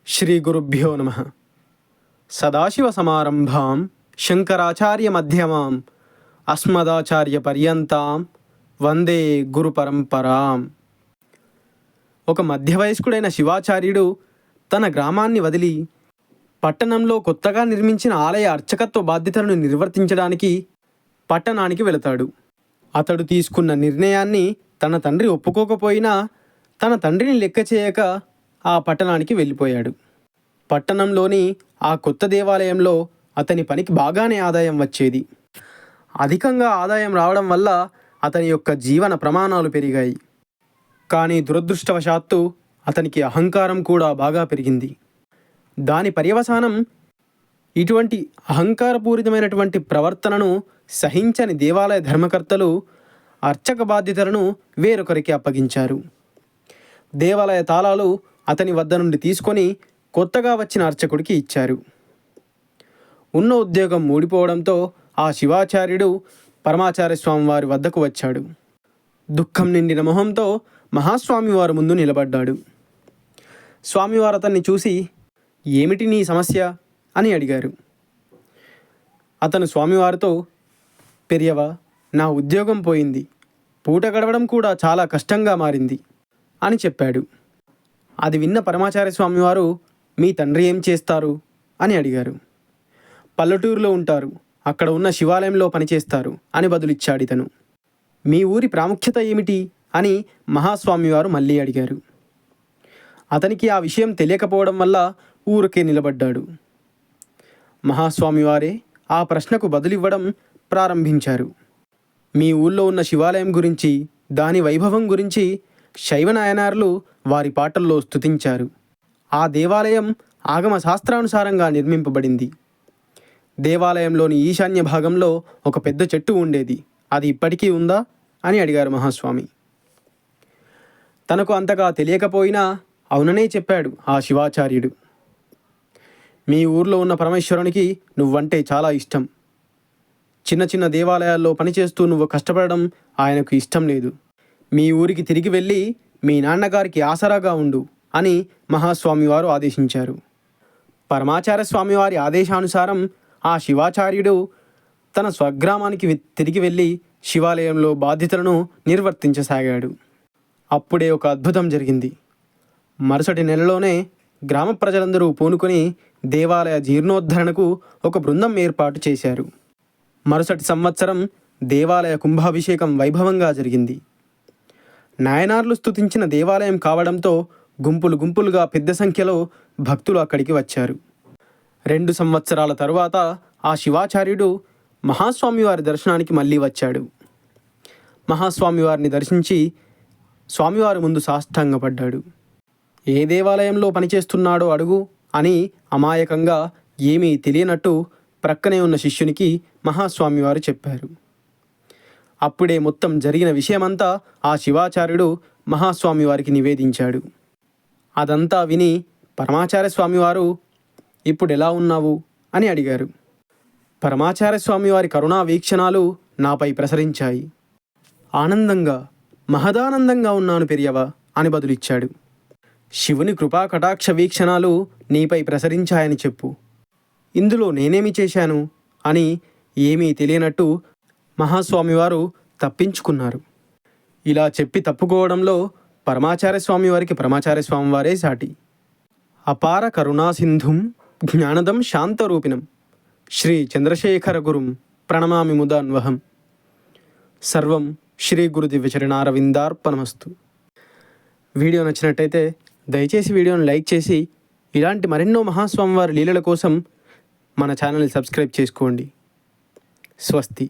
శ్రీ గురుభ్యో నమః. సదాశివసమారంభాం శంకరాచార్యమధ్యమాం అస్మదాచార్యపర్యంతాం వందే గురుపరంపరాం. ఒక మధ్యవయస్కుడైన శివాచార్యుడు తన గ్రామాన్ని వదిలి పట్టణంలో కొత్తగా నిర్మించిన ఆలయ అర్చకత్వ బాధ్యతలను నిర్వర్తించడానికి పట్టణానికి వెళతాడు. అతడు తీసుకున్న నిర్ణయాన్ని తన తండ్రి ఒప్పుకోకపోయినా తన తండ్రిని లెక్క చేయక ఆ పట్టణానికి వెళ్ళిపోయాడు. పట్టణంలోని ఆ కొత్త దేవాలయంలో అతని పనికి బాగానే ఆదాయం వచ్చేది. అధికంగా ఆదాయం రావడం వల్ల అతని యొక్క జీవన ప్రమాణాలు పెరిగాయి. కానీ దురదృష్టవశాత్తు అతనికి అహంకారం కూడా బాగా పెరిగింది. దాని పర్యవసానం ఇటువంటి అహంకారపూరితమైనటువంటి ప్రవర్తనను సహించని దేవాలయ ధర్మకర్తలు అర్చక బాధ్యతలను వేరొకరికి అప్పగించారు. దేవాలయ తాళాలు అతని వద్ద నుండి తీసుకొని కొత్తగా వచ్చిన అర్చకుడికి ఇచ్చారు. ఉన్న ఉద్యోగం ఊడిపోవడంతో ఆ శివాచార్యుడు పరమాచార్య స్వామి వారి వద్దకు వచ్చాడు. దుఃఖం నిండిన మొహంతో మహాస్వామి వారి ముందు నిలబడ్డాడు. స్వామివారు అతన్ని చూసి, ఏమిటి నీ సమస్య అని అడిగారు. అతను స్వామివారితో, పెరియవ, నా ఉద్యోగం పోయింది, పూట గడవడం కూడా చాలా కష్టంగా మారింది అని చెప్పాడు. అది విన్న పరమాచార్య స్వామివారు, మీ తండ్రి ఏం చేస్తారు అని అడిగారు. పల్లెటూరులో ఉంటారు, అక్కడ ఉన్న శివాలయంలో పనిచేస్తారు అని బదులిచ్చాడు ఇతను. మీ ఊరి ప్రాముఖ్యత ఏమిటి అని మహాస్వామివారు మళ్ళీ అడిగారు. అతనికి ఆ విషయం తెలియకపోవడం వల్ల ఊరికే నిలబడ్డాడు. మహాస్వామివారే ఆ ప్రశ్నకు బదులివ్వడం ప్రారంభించారు. మీ ఊళ్ళో ఉన్న శివాలయం గురించి, దాని వైభవం గురించి శైవ నాయనార్లు వారి పాటల్లో స్తుతించారు. ఆ దేవాలయం ఆగమ శాస్త్రానుసారంగా నిర్మింపబడింది. దేవాలయంలోని ఈశాన్య భాగంలో ఒక పెద్ద చెట్టు ఉండేది, అది ఇప్పటికీ ఉందా అని అడిగారు మహాస్వామి. తనకు అంతగా తెలియకపోయినా అవుననే చెప్పాడు ఆ శివాచార్యుడు. మీ ఊర్లో ఉన్న పరమేశ్వరునికి నువ్వంటే చాలా ఇష్టం. చిన్న చిన్న దేవాలయాల్లో పనిచేస్తూ నువ్వు కష్టపడడం ఆయనకు ఇష్టం లేదు. మీ ఊరికి తిరిగి వెళ్ళి మీ నాన్నగారికి ఆసరాగా ఉండు అని మహాస్వామివారు ఆదేశించారు. పరమాచార్య స్వామివారి ఆదేశానుసారం ఆ శివాచార్యుడు తన స్వగ్రామానికి తిరిగి వెళ్ళి శివాలయంలో బాధ్యతలను నిర్వర్తించసాగాడు. అప్పుడే ఒక అద్భుతం జరిగింది. మరుసటి నెలలోనే గ్రామ ప్రజలందరూ పూనుకొని దేవాలయ జీర్ణోద్ధరణకు ఒక బృందం ఏర్పాటు చేశారు. మరుసటి సంవత్సరం దేవాలయ కుంభాభిషేకం వైభవంగా జరిగింది. నాయనార్లు స్తుతించిన దేవాలయం కావడంతో గుంపులు గుంపులుగా పెద్ద సంఖ్యలో భక్తులు అక్కడికి వచ్చారు. 2 సంవత్సరాల తరువాత ఆ శివాచార్యుడు మహాస్వామివారి దర్శనానికి మళ్ళీ వచ్చాడు. మహాస్వామివారిని దర్శించి స్వామివారి ముందు సాష్టాంగపడ్డాడు. ఏ దేవాలయంలో పనిచేస్తున్నాడో అడుగు అని అమాయకంగా ఏమీ తెలియనట్టు ప్రక్కనే ఉన్న శిష్యునికి మహాస్వామివారు చెప్పారు. అప్పుడే మొత్తం జరిగిన విషయమంతా ఆ శివాచార్యుడు మహాస్వామివారికి నివేదించాడు. అదంతా విని పరమాచార్య స్వామివారు, ఇప్పుడు ఎలా ఉన్నావు అని అడిగారు. పరమాచార్య స్వామివారి కరుణా వీక్షణాలు నాపై ప్రసరించాయి. ఆనందంగా, మహదానందంగా ఉన్నాను పెరియవ అని బదులిచ్చాడు. శివుని కృపా కటాక్ష వీక్షణాలు నీపై ప్రసరించాయని చెప్పు. ఇందులో నేనేమి చేశాను అని ఏమీ తెలియనట్టు మహాస్వామివారు తప్పించుకున్నారు. ఇలా చెప్పి తప్పుకోవడంలో పరమాచార్య స్వామివారికి పరమాచార్య స్వామివారే సాటి. అపార కరుణా సింధుం జ్ఞానదం శాంతరూపిణం శ్రీ చంద్రశేఖర గురుం ప్రణమామి ముదాన్వహం. సర్వం శ్రీ గురు దివ్యచరణారవిందార్పణమస్తు. వీడియో నచ్చినట్టయితే దయచేసి వీడియోను లైక్ చేసి ఇలాంటి మరెన్నో మహాస్వామివారి లీలల కోసం మన ఛానల్ని సబ్స్క్రైబ్ చేసుకోండి. స్వస్తి.